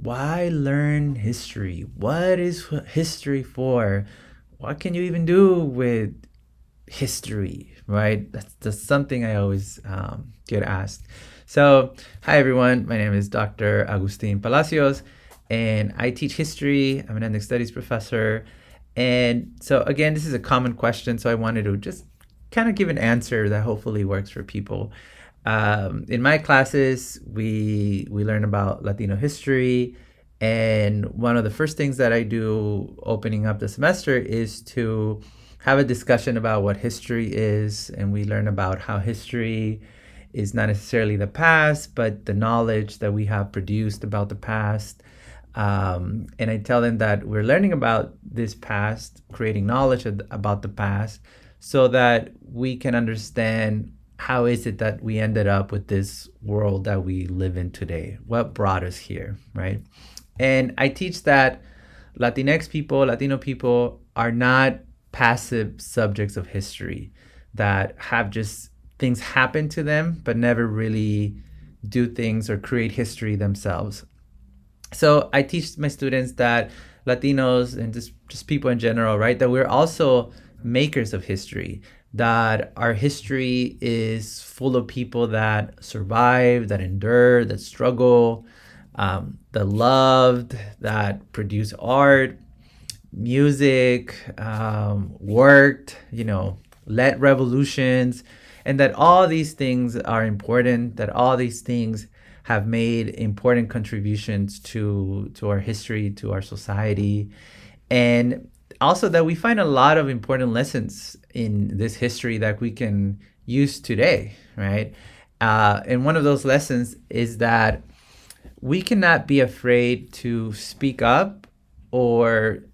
why learn history? What is history for? What can you even do with history, right? That's something I always get asked. So, hi everyone. My name is Dr. Agustin Palacios, and I teach history. I'm an ethnic studies professor. And so, again, this is a common question. So, I wanted to just kind of give an answer that hopefully works for people. In my classes, we learn about Latino history, and one of the first things that I do opening up the semester is to have a discussion about what history is, and we learn about how history is not necessarily the past, but the knowledge that we have produced about the past. And I tell them that we're learning about this past, creating knowledge about the past, so that we can understand how is it that we ended up with this world that we live in today? What brought us here, right? And I teach that Latinx people, Latino people are not passive subjects of history that have just things happen to them, but never really do things or create history themselves. So I teach my students that Latinos and just people in general, right, that we're also makers of history, that our history is full of people that survive, that endure, that struggle, that loved, that produce art, music, worked, led revolutions, and that all these things are important, that all these things have made important contributions to our history, to our society, and also that we find a lot of important lessons in this history that we can use today, right? And one of those lessons is that we cannot be afraid to speak up or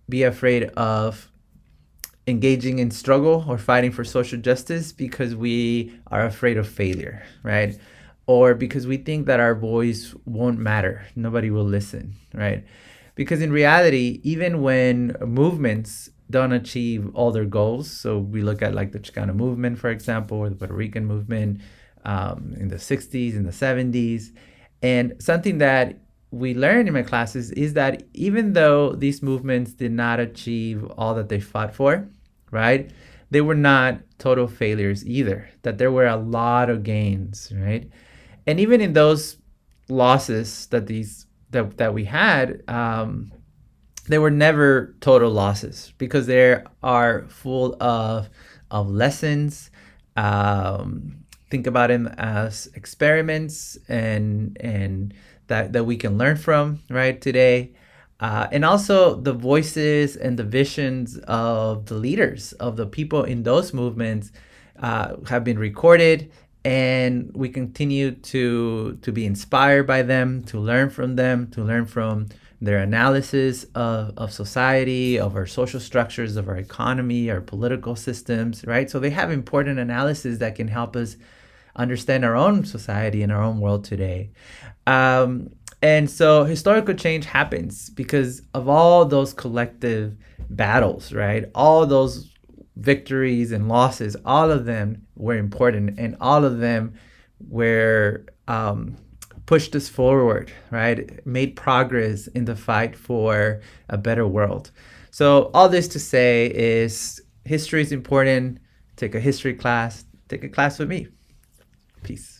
be afraid of engaging in struggle or fighting for social justice because we are afraid of failure, right? Or because we think that our voice won't matter, nobody will listen, right? Because in reality, even when movements don't achieve all their goals, so we look at like the Chicano movement, for example, or the Puerto Rican movement in the 60s, in the 70s, and something that we learn in my classes is that even though these movements did not achieve all that they fought for, right, they were not total failures either, that there were a lot of gains, right? And even in those losses that we had, they were never total losses because they are full of lessons. Think about them as experiments and that we can learn from right today. And also the voices and the visions of the leaders, of the people in those movements have been recorded, and we continue to be inspired by them, to learn from them, to learn from their analysis of society, of our social structures, of our economy, our political systems, right? So they have important analysis that can help us understand our own society and our own world today. And so historical change happens because of all those collective battles, right? All those victories and losses, all of them were important, and all of them were pushed us forward, right? Made progress in the fight for a better world. So all this to say is history is important. Take a history class. Take a class with me. Peace.